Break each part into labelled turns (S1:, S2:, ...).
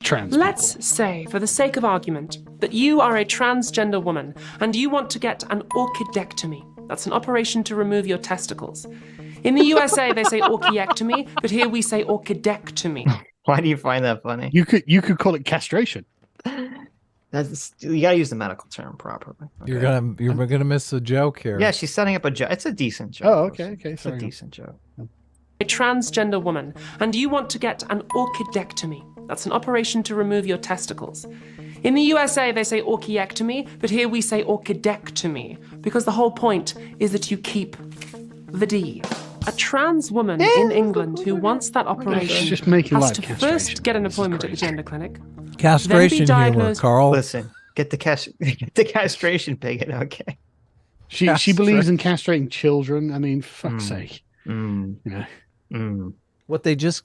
S1: trans
S2: Let's say, for the sake of argument, that you are a transgender woman and you want to get an orchidectomy. That's an operation to remove your testicles. In the USA, they say orchiectomy, but here we say orchidectomy.
S3: Why do you find that funny?
S1: You could call it castration.
S3: You gotta use the medical term properly. Okay?
S4: You're gonna miss a joke here.
S3: Yeah, she's setting up a joke. It's a decent joke.
S1: Oh, okay.
S3: It's a decent joke.
S2: A transgender woman and you want to get an orchidectomy. That's an operation to remove your testicles. In the USA, they say orchiectomy, but here we say orchidectomy, because the whole point is that you keep the D. A trans woman in England who wants that operation
S1: just making
S2: has
S1: light
S2: to
S1: castration.
S2: first get an
S1: This is
S2: appointment at the
S1: crazy.
S2: gender clinic.
S4: Castration humor,
S2: diagnosed-
S4: Carl.
S3: Listen, get the castration bigot. Okay.
S1: She believes in castrating children. I mean, fuck's sake. You know.
S4: What they just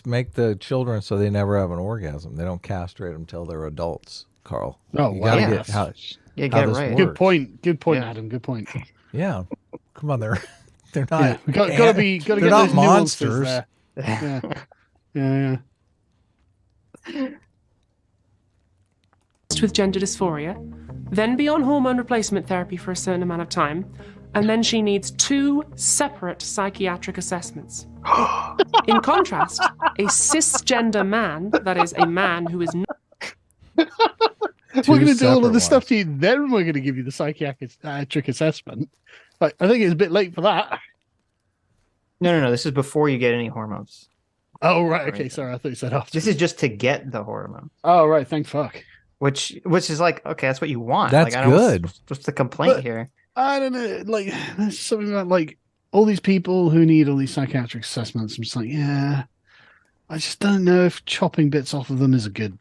S4: make the children so they never have an orgasm. They don't castrate them till they're adults, Carl.
S1: Oh,
S4: You
S1: wow.
S4: gotta
S3: Yeah.
S4: get how
S3: Yeah,
S4: how
S3: get it
S4: this
S3: right.
S4: works.
S1: Good point. Good point,
S3: Yeah.
S1: Adam. Good point.
S4: Yeah. Come on, they're not
S1: Yeah, we gotta
S4: they're
S1: get
S4: not
S1: those nuances
S4: monsters.
S1: there. Yeah. Yeah.
S2: With gender dysphoria, then be on hormone replacement therapy for a certain amount of time, and then she needs 2 separate psychiatric assessments. In contrast, a cisgender man, that is, a man who is not
S1: We're going to do all of
S4: separate
S1: this stuff
S4: ones.
S1: to you, then we're going to give you the psychiatric assessment. But I think it's a bit late for that.
S3: No. This is before you get any hormones.
S1: Oh, right. Okay, sorry. I thought you said after.
S3: This is just to get the hormone,
S1: Oh, right. Thank fuck.
S3: which is like, okay, that's what you want.
S4: That's
S3: like, I don't-
S4: good.
S3: What's the complaint
S1: But-
S3: here?
S1: I don't know. Like, there's something about, like, all these people who need all these psychiatric assessments. I'm just like, yeah, I just don't know if chopping bits off of them is a good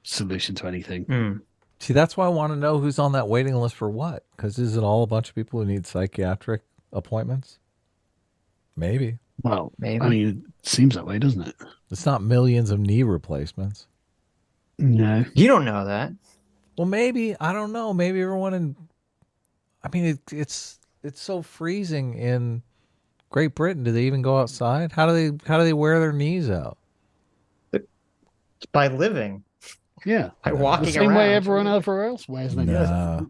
S1: solution to anything.
S4: See, that's why I want to know who's on that waiting list for what. Because is it all a bunch of people who need psychiatric appointments? Maybe.
S1: Well,
S3: Maybe.
S1: I mean, it seems that way, doesn't it?
S4: It's not millions of knee replacements.
S1: No.
S3: You don't know that.
S4: Well, maybe. I don't know. Maybe everyone in. I mean, it's so freezing in Great Britain. Do they even go outside? How do they wear their knees out?
S3: By living,
S1: Yeah.
S3: by
S1: The
S3: walking
S1: same
S3: around.
S1: way everyone else wears their knees.
S4: Nah.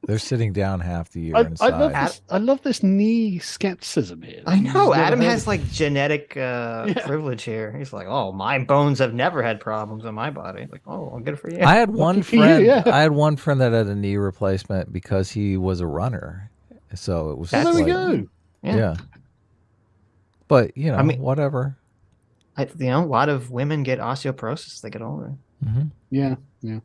S4: They're sitting down half the year
S1: I
S4: inside.
S1: love this knee skepticism here.
S3: I know.
S1: I've never
S3: Adam
S1: heard
S3: has
S1: of-
S3: like genetic privilege here. He's like, oh, my bones have never had problems in my body. Like, oh, well, good for you.
S4: I had one
S1: Lucky for you,
S4: friend.
S1: yeah.
S4: I had one friend that had a knee replacement because he was a runner. So it was.
S1: Oh, there we
S4: like-
S1: go.
S4: Yeah. But you know,
S3: I mean-
S4: whatever.
S3: a lot of women get osteoporosis as they get older.
S1: Yeah. Yeah.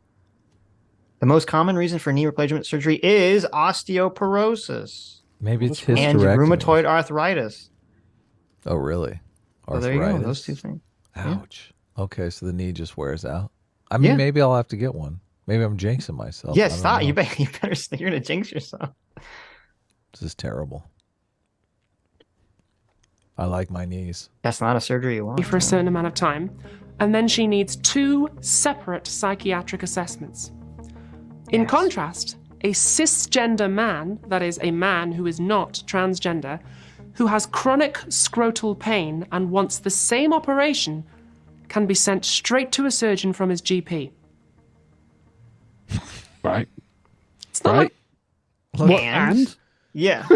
S3: The most common reason for knee replacement surgery is osteoporosis
S4: Maybe it's
S1: And
S3: and
S4: hysterectomy.
S3: rheumatoid arthritis.
S4: Oh, really?
S3: So there you go.
S4: Arthritis?
S3: Those two things.
S4: Ouch. Okay, so the knee just wears out. I mean,
S3: Yeah.
S4: maybe I'll have to get one. Maybe I'm jinxing myself.
S3: Yeah,
S4: I don't
S3: stop.
S4: know.
S3: You better. You're gonna jinx yourself.
S4: This is terrible. I like my knees.
S3: That's not a surgery you want.
S2: for a certain amount of time, and then she needs 2 separate psychiatric assessments. In contrast, a cisgender man, that is, a man who is not transgender, who has chronic scrotal pain and wants the same operation, can be sent straight to a surgeon from his GP.
S1: Right.
S2: It's not
S1: Right.
S2: like
S1: What,
S3: And?
S1: and?
S3: Yeah,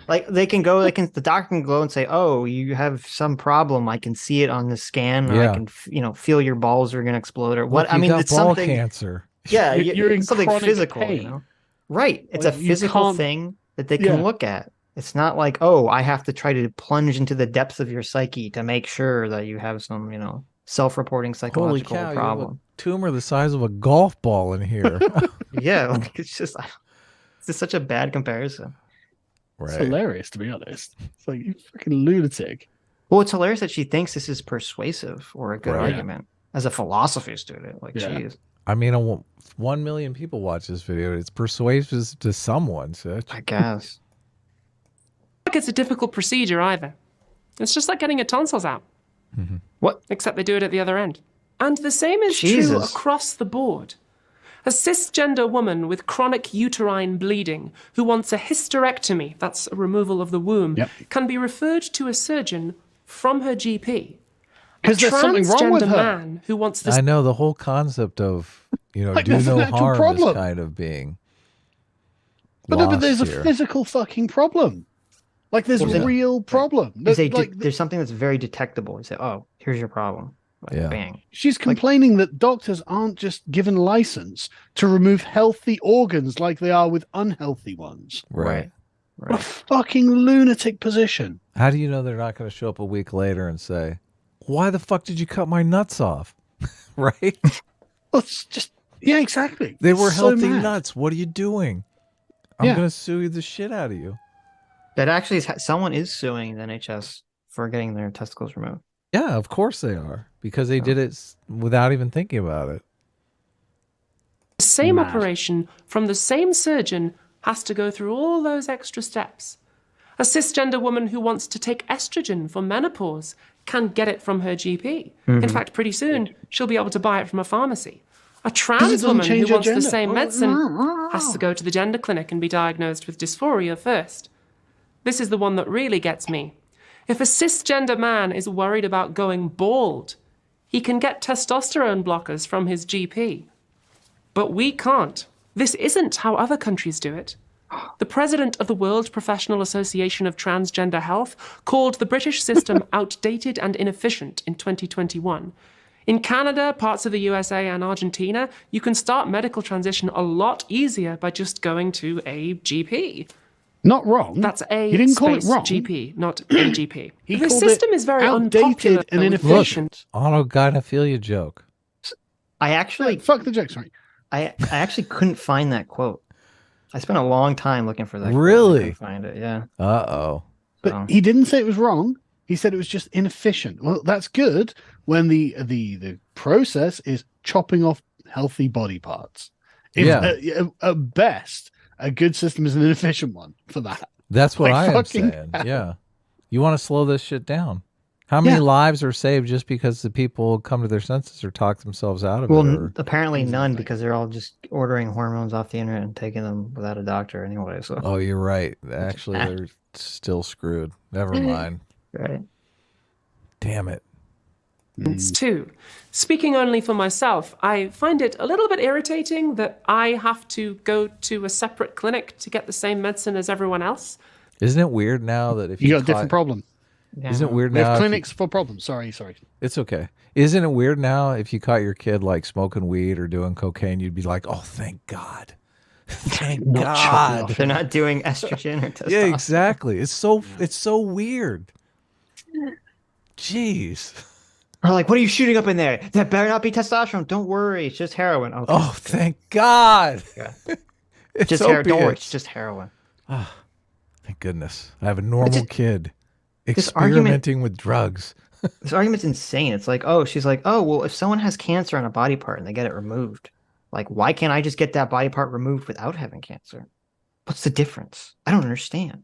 S3: like they can go. The doctor can go and say, "Oh, you have some problem. I can see it on the scan. Or
S4: Yeah.
S3: I can, feel your balls are gonna explode, or what."
S4: Look,
S3: I
S4: you
S3: mean,
S4: got
S3: it's
S4: ball
S3: something.
S4: cancer.
S3: Yeah,
S1: You're in
S3: it's something
S1: chronic
S3: physical,
S1: pain.
S3: Right? It's
S1: Like,
S3: a
S1: you
S3: physical
S1: can't-
S3: thing that they can
S1: Yeah.
S3: look at. It's not like, oh, I have to try to plunge into the depths of your psyche to make sure that you have some, self-reporting
S4: Holy
S3: psychological
S4: cow! You have a
S3: problem.
S4: tumor the size of a golf ball in here.
S3: Yeah, like, it's just such a bad comparison.
S1: It's
S4: right.
S1: hilarious, to be honest. It's like, you freaking lunatic.
S3: Well, it's hilarious that she thinks this is persuasive or a good
S4: Right.
S3: argument as a philosophy student. Like,
S1: Yeah.
S3: geez,
S4: I mean, 1 million people watch this video. It's persuasive to someone, Sitch.
S3: I guess.
S2: like it's a difficult procedure either. It's just like getting your tonsils out.
S3: What?
S2: Except they do it at the other end. And the same is true
S3: Jesus.
S2: across the board. A cisgender woman with chronic uterine bleeding who wants a hysterectomy, that's a removal of the womb,
S1: Yep.
S2: can be referred to a surgeon from her GP.
S1: Because there's something wrong with
S2: transgender
S1: her.
S2: man who wants this
S4: I know the whole concept of,
S1: Like,
S4: do
S1: there's an
S4: no
S1: actual
S4: harm
S1: problem.
S4: is kind of being
S1: But no, but
S4: lost
S1: there's a
S4: here.
S1: physical fucking problem. Like, there's
S3: Well,
S1: a
S3: yeah.
S1: real problem.
S3: There's something that's very detectable. You say, oh, here's your problem. Like,
S4: Yeah.
S3: bang.
S1: She's complaining that doctors aren't just given license to remove healthy organs like they are with unhealthy ones.
S4: Right.
S1: What a fucking lunatic position.
S4: How do you know they're not going to show up a week later and say, why the fuck did you cut my nuts off? Right?
S1: Well, it's just, yeah, exactly.
S4: They were
S1: It's so
S4: healthy
S1: mad.
S4: nuts. What are you doing? I'm
S1: Yeah.
S4: going to sue the shit out of you.
S3: That actually is, someone is suing the NHS for getting their testicles removed.
S4: Yeah, of course they are. Because they did it without even thinking about it.
S2: same
S1: Mad.
S2: operation from the same surgeon has to go through all those extra steps. A cisgender woman who wants to take estrogen for menopause can get it from her GP. In fact, pretty soon, she'll be able to buy it from a pharmacy. A trans
S1: doesn't
S2: woman
S1: change
S2: who
S1: her
S2: wants the
S1: gender.
S2: same medicine has to go to the gender clinic and be diagnosed with dysphoria first. This is the one that really gets me. If a cisgender man is worried about going bald, he can get testosterone blockers from his GP. But we can't. This isn't how other countries do it. The president of the World Professional Association of Transgender Health called the British system outdated and inefficient in 2021. In Canada, parts of the USA, and Argentina, you can start medical transition a lot easier by just going to a GP.
S1: Not wrong.
S2: That's a
S1: He didn't call it
S2: space
S1: wrong.
S2: GP, not a GP.
S1: He
S2: The
S1: called
S2: system
S1: it
S2: is very
S1: outdated
S2: unpopular
S1: and
S2: with
S1: inefficient.
S4: Autogynephilia joke.
S3: I actually,
S1: Fuck the joke, sorry.
S3: I actually couldn't find that quote. I spent a long time looking for that. quote. I
S4: Really?
S3: couldn't find it. Yeah.
S4: Uh-oh.
S1: But
S3: So-
S1: he didn't say it was wrong. He said it was just inefficient. Well, that's good when the process is chopping off healthy body parts. If,
S4: Yeah.
S1: At best, a good system is an inefficient one for that.
S4: That's what
S1: Like,
S4: I am
S1: fucking
S4: saying.
S1: hell.
S4: Yeah. You want to slow this shit down. How many
S1: Yeah.
S4: lives are saved just because the people come to their senses or talk themselves out of
S3: Well,
S4: it? Or...
S3: apparently none,
S1: Exactly.
S3: because they're all just ordering hormones off the internet and taking them without a doctor anyway. So,
S4: Oh, you're right. Actually, they're still screwed. Never mind.
S3: right.
S4: Damn it.
S2: It's two. Speaking only for myself, I find it a little bit irritating that I have to go to a separate clinic to get the same medicine as everyone else.
S4: Isn't it weird now that if
S1: You got a different problem.
S3: Yeah.
S4: Isn't it weird
S1: We
S4: now?
S1: have
S4: if you-
S1: clinics for problems. Sorry.
S4: It's okay. Isn't it weird now if you caught your kid like smoking weed or doing cocaine, you'd be like, oh, thank God. Thank God.
S3: They're not doing estrogen or testosterone.
S4: Yeah, exactly. It's so weird. Jeez.
S3: Or like, what are you shooting up in there? That better not be testosterone. Don't worry, it's just heroin. Okay.
S4: Oh, thank God.
S3: Yeah.
S4: It's
S3: just heroin. Don't worry, it's
S4: opiates.
S3: just heroin.
S4: Thank goodness. I have a normal
S3: just-
S4: kid
S3: this argument-
S4: experimenting with drugs.
S3: This argument's insane. It's like, she's like, well, if someone has cancer on a body part and they get it removed, like, why can't I just get that body part removed without having cancer? What's the difference? I don't understand.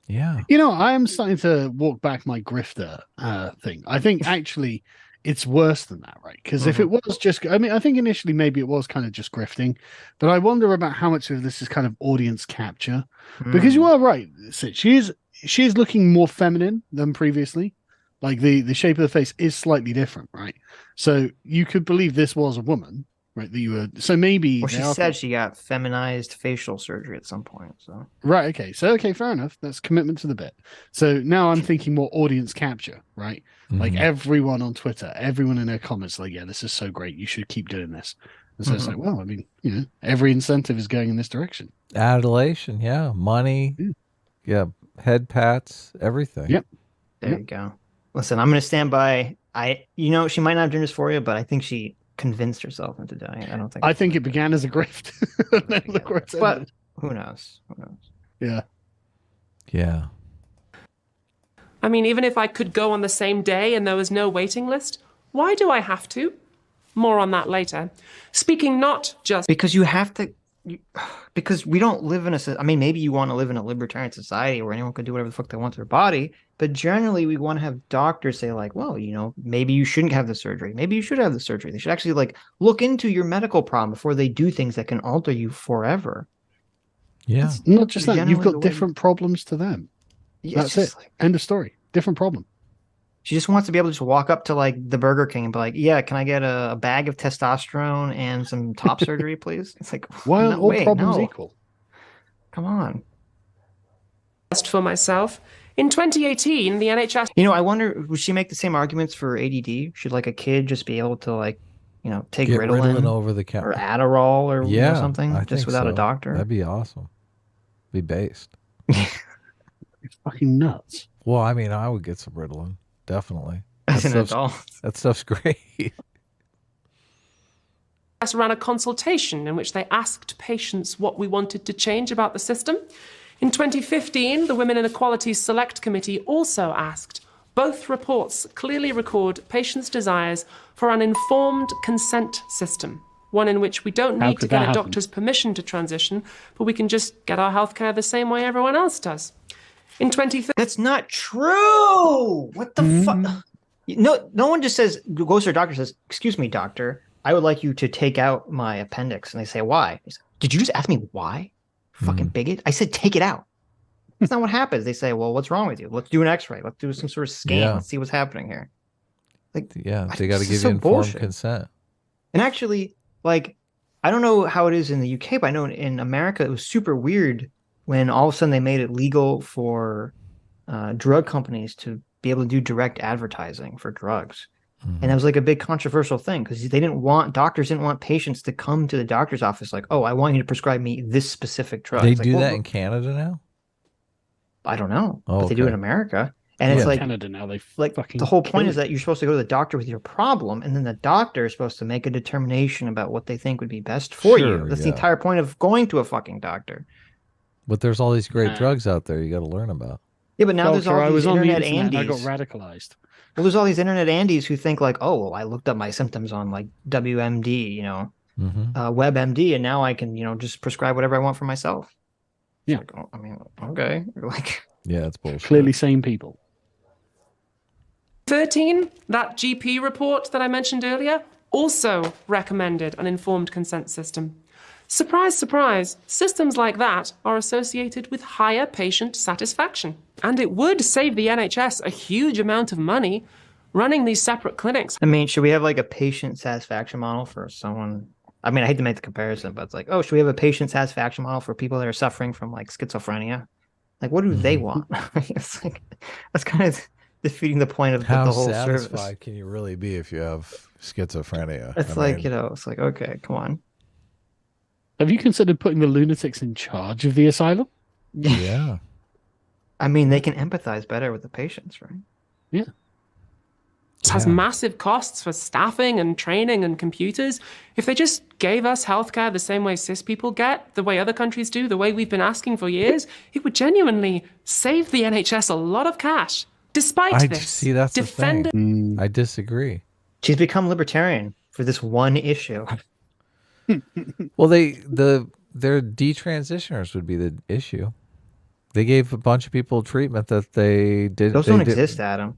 S4: Yeah.
S1: You know, I am starting to walk back my grifter thing. I think actually it's worse than that, right? Because if it was just, I mean, I think initially maybe it was kind of just grifting, but I wonder about how much of this is kind of audience capture. Because you are right, Sitch. She is looking more feminine than previously. Like the shape of the face is slightly different, right? So you could believe this was a woman, right? That you were. So maybe.
S3: Well, she
S1: they are-
S3: said she got feminized facial surgery at some point. So
S1: Right. Okay. So okay, fair enough. That's commitment to the bit. So now I'm thinking more audience capture, right? Like everyone on Twitter, everyone in their comments, like, yeah, this is so great. You should keep doing this. And so it's like, well, I mean, every incentive is going in this direction.
S4: Adulation. Yeah. Money. Yeah. Head pats. Everything.
S1: Yep.
S3: there you go. Listen, I'm going to stand by. She might not have done this for you, but I think she convinced herself into doing it. I don't think.
S1: I think it began as a grift. And then look where it's
S3: But
S1: ended.
S3: who knows? Who knows?
S1: Yeah.
S4: Yeah.
S2: I mean, even if I could go on the same day and there was no waiting list, why do I have to? More on that later. Speaking not just
S3: Because you have to. Because we don't live in I mean, maybe you want to live in a libertarian society where anyone can do whatever the fuck they want to their body, but generally we want to have doctors say like, well, maybe you shouldn't have the surgery. Maybe you should have the surgery. They should actually like look into your medical problem before they do things that can alter you forever.
S4: Yeah.
S3: That's
S1: Not just that, you've
S3: generally the
S1: got
S3: way-
S1: different problems to them.
S3: Yeah,
S1: That's
S3: it's
S1: it.
S3: just
S1: End of story. Different problem.
S3: She just wants to be able to just walk up to like the Burger King and be like, "Yeah, can I get a bag of testosterone and some top surgery, please?" It's like,
S1: Why aren't
S3: no,
S1: all
S3: wait,
S1: problems
S3: no.
S1: equal?
S3: Come on.
S2: For myself. In 2018, the NHS
S3: You know, I wonder, would she make the same arguments for ADD? Should like a kid just be able to like, take
S4: Get
S3: Ritalin
S4: over the
S3: or
S4: counter.
S3: Adderall or
S4: Yeah,
S3: something
S4: I
S3: just
S4: think
S3: without a
S4: so.
S3: doctor?
S4: That'd be awesome. Be based.
S1: It's fucking nuts.
S4: Well, I mean, I would get some Ritalin. Definitely.
S3: As an
S4: stuff's-
S3: adult.
S4: That stuff's great.
S2: ran a consultation in which they asked patients what we wanted to change about the system. In 2015, the Women Inequalities Select Committee also asked. Both reports clearly record patients' desires for an informed consent system, one in which we don't
S1: How
S2: need to
S1: could
S2: get
S1: that
S2: a
S1: happen?
S2: doctor's permission to transition, but we can just get our healthcare the same way everyone else does. In 2013,
S3: That's not true. What the fuck? No one just goes to their doctor and says, "Excuse me, doctor, I would like you to take out my appendix." And they say, "Why?" He said, "Did you just ask me why? Fucking bigot." I said, "Take it out." That's not what happens. They say, "Well, what's wrong with you? Let's do an x-ray. Let's do some sort of scan.
S4: Yeah.
S3: Let's see what's happening here." Like,
S4: Yeah, they got to
S3: this
S4: give
S3: is
S4: you
S3: so
S4: informed
S3: bullshit.
S4: consent.
S3: And actually, like, I don't know how it is in the UK, but I know in America it was super weird when all of a sudden they made it legal for drug companies to be able to do direct advertising for drugs. And that was like a big controversial thing because doctors didn't want patients to come to the doctor's office like, "Oh, I want you to prescribe me this specific drug."
S4: They
S3: It's like,
S4: do
S3: well,
S4: that in Canada now?
S3: I don't know,
S4: Oh,
S3: but they do it in
S4: okay.
S3: America. And
S4: Yeah.
S3: it's like,
S1: Canada now, they fucking
S3: the whole point
S1: kill
S3: is that you're supposed to go to the doctor with your problem, and then the doctor is supposed to make a determination about what they think would be best for you.
S4: Sure,
S3: That's the
S4: yeah.
S3: entire point of going to a fucking doctor.
S4: But there's all these great
S1: Nah.
S4: drugs out there you got to learn about.
S3: Yeah, but now there's
S1: Doctor,
S3: all
S1: I
S3: these
S1: was on the
S3: internet
S1: internet and I got
S3: Andes.
S1: radicalized.
S3: Well, there's all these internet Andes who think like, "Oh, well, I looked up my symptoms on like WMD, WebMD, and now I can, just prescribe whatever I want for myself." It's
S1: Yeah.
S3: like, oh, I mean, okay, like,
S4: Yeah, it's bullshit.
S1: Clearly sane people.
S2: 13, that GP report that I mentioned earlier also recommended an informed consent system. Surprise, surprise, systems like that are associated with higher patient satisfaction. And it would save the NHS a huge amount of money running these separate clinics.
S3: I mean, should we have like a patient satisfaction model for someone? I mean, I hate to make the comparison, but it's like, oh, should we have a patient satisfaction model for people that are suffering from like schizophrenia? Like, what do they want? It's like, that's kind of defeating the point of
S4: How
S3: the whole
S4: satisfied
S3: service.
S4: can you really be if you have schizophrenia?
S3: It's
S4: I
S3: like,
S4: mean,
S3: it's like, okay, come on.
S1: Have you considered putting the lunatics in charge of the asylum?
S4: yeah.
S3: I mean, they can empathize better with the patients, right?
S1: Yeah.
S2: It has
S4: Yeah.
S2: massive costs for staffing and training and computers. If they just gave us healthcare the same way cis people get, the way other countries do, the way we've been asking for years, it would genuinely save the NHS a lot of cash. Despite
S4: I
S2: this,
S4: see that's the
S2: defender
S4: thing. I disagree.
S3: She's become libertarian for this one issue.
S4: Well, their detransitioners would be the issue. They gave a bunch of people treatment that they did.
S3: Those
S4: they
S3: don't
S4: did-
S3: exist, Adam.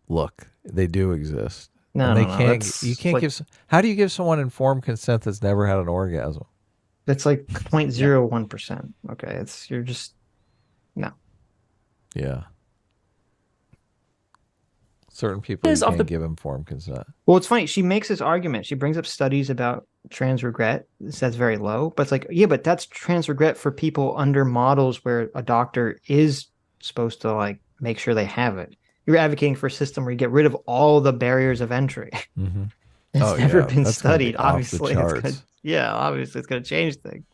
S4: Look, they do exist.
S3: No,
S4: And they
S3: no, no.
S4: can't.
S3: That's
S4: You can't
S3: like,
S4: give. How do you give someone informed consent that's never had an orgasm?
S3: That's like 0.01%. Okay, you're just no.
S4: Yeah. Certain people you
S2: Of
S4: can't
S2: the-
S4: give informed consent.
S3: Well, it's funny. She makes this argument. She brings up studies about trans regret. That's very low, but it's like, yeah, but that's trans regret for people under models where a doctor is supposed to like make sure they have it. You're advocating for a system where you get rid of all the barriers of entry.
S4: Mm-hmm.
S3: It's
S4: Oh,
S3: never
S4: yeah,
S3: been
S4: that's gonna be
S3: studied.
S4: off the
S3: Obviously,
S4: charts.
S3: obviously, it's going to change things.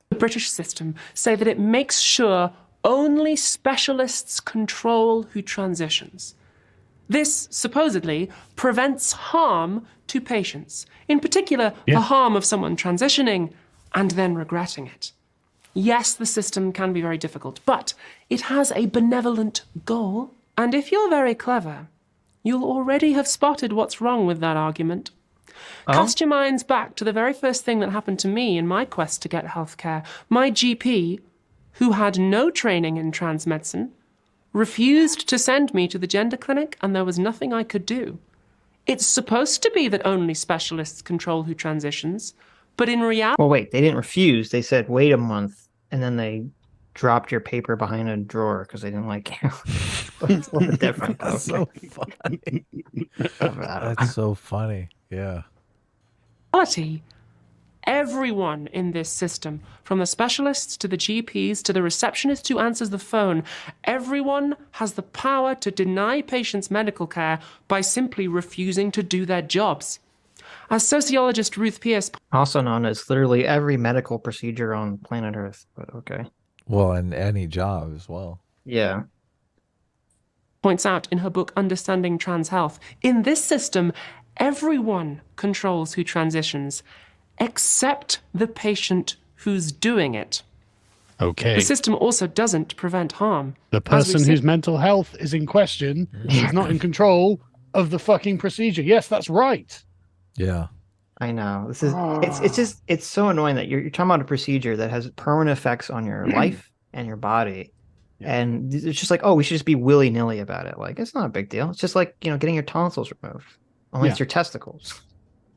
S2: the British system say that it makes sure only specialists control who transitions. This, supposedly, prevents harm to patients, in particular, the harm of someone transitioning and then regretting it. Yes, the system can be very difficult, but it has a benevolent goal, and if you're very clever, you'll already have spotted what's wrong with that argument. Cast your minds back to the very first thing that happened to me in my quest to get healthcare. My GP, who had no training in trans medicine, refused to send me to the gender clinic, and there was nothing I could do. It's supposed to be that only specialists control who transitions, but in reality,
S3: Well, wait, they didn't refuse. They said, wait a month, and then they dropped your paper behind a drawer because they didn't like you. It's a little bit different.
S4: That's so funny. That's so funny. Yeah.
S2: Reality, everyone in this system, from the specialists to the GPs to the receptionist who answers the phone, everyone has the power to deny patients medical care by simply refusing to do their jobs. As sociologist Ruth Pierce,
S3: Also known as literally every medical procedure on planet Earth, but okay.
S4: Well, and any job as well.
S3: Yeah.
S2: points out in her book Understanding Trans Health, in this system, everyone controls who transitions, except the patient who's doing it.
S1: Okay.
S2: The system also doesn't prevent harm.
S1: The person whose mental health is in question is not in control of the fucking procedure. Yes, that's right.
S4: Yeah.
S3: I know. This is it's so annoying that you're talking about a procedure that has permanent effects on your life and your body.
S1: Yeah.
S3: And it's just like, oh, we should just be willy-nilly about it. Like, it's not a big deal. It's just like, getting your tonsils removed. Only it's your testicles.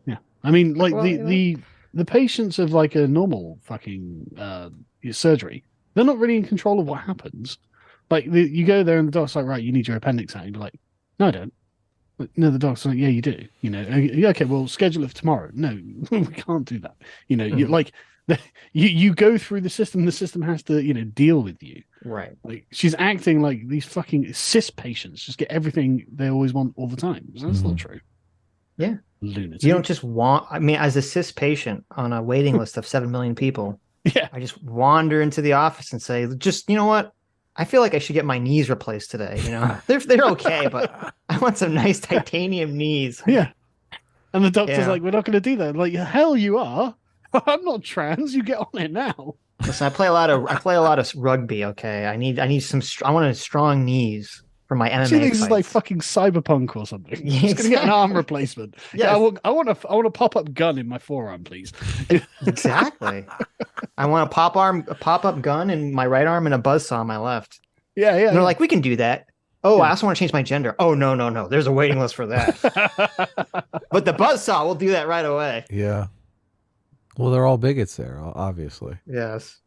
S1: Yeah. I mean, like
S3: Well,
S1: the patients of like a normal fucking surgery, they're not really in control of what happens. Like you go there and the doc's like, right, you need your appendix out. You'd be like, no, I don't. No, the doc's like, yeah, you do. Yeah, okay, well, schedule it for tomorrow. No, we can't do that. You like you go through the system. The system has to deal with you.
S3: Right.
S1: Like she's acting like these fucking cis patients just get everything they always want all the time. That's not true.
S3: Yeah.
S1: Lunatic.
S3: You don't just want. I mean, as a cis patient on a waiting list of 7 million people,
S1: yeah,
S3: I just wander into the office and say, just you know what? I feel like I should get my knees replaced today. They're okay, but I want some nice titanium knees.
S1: Yeah. And the doctor's like, we're not going to do that. I'm like, hell, you are. I'm not trans. You get on it now.
S3: Listen, I play a lot of rugby. Okay, I need some. I want strong knees for my MMA.
S1: See, this
S3: fights.
S1: is like fucking Cyberpunk or something.
S3: Yeah,
S1: I'm just going to get an arm replacement.
S3: Yes.
S1: Yeah, I want a pop-up gun in my forearm, please.
S3: Exactly. I want a pop-up gun in my right arm and a buzzsaw on my left.
S1: Yeah.
S3: And they're like, we can do that. Oh, I also want to change my gender. Oh, no. There's a waiting list for that. But the buzzsaw will do that right away.
S4: Yeah. Well, they're all bigots there, obviously.
S3: Yes.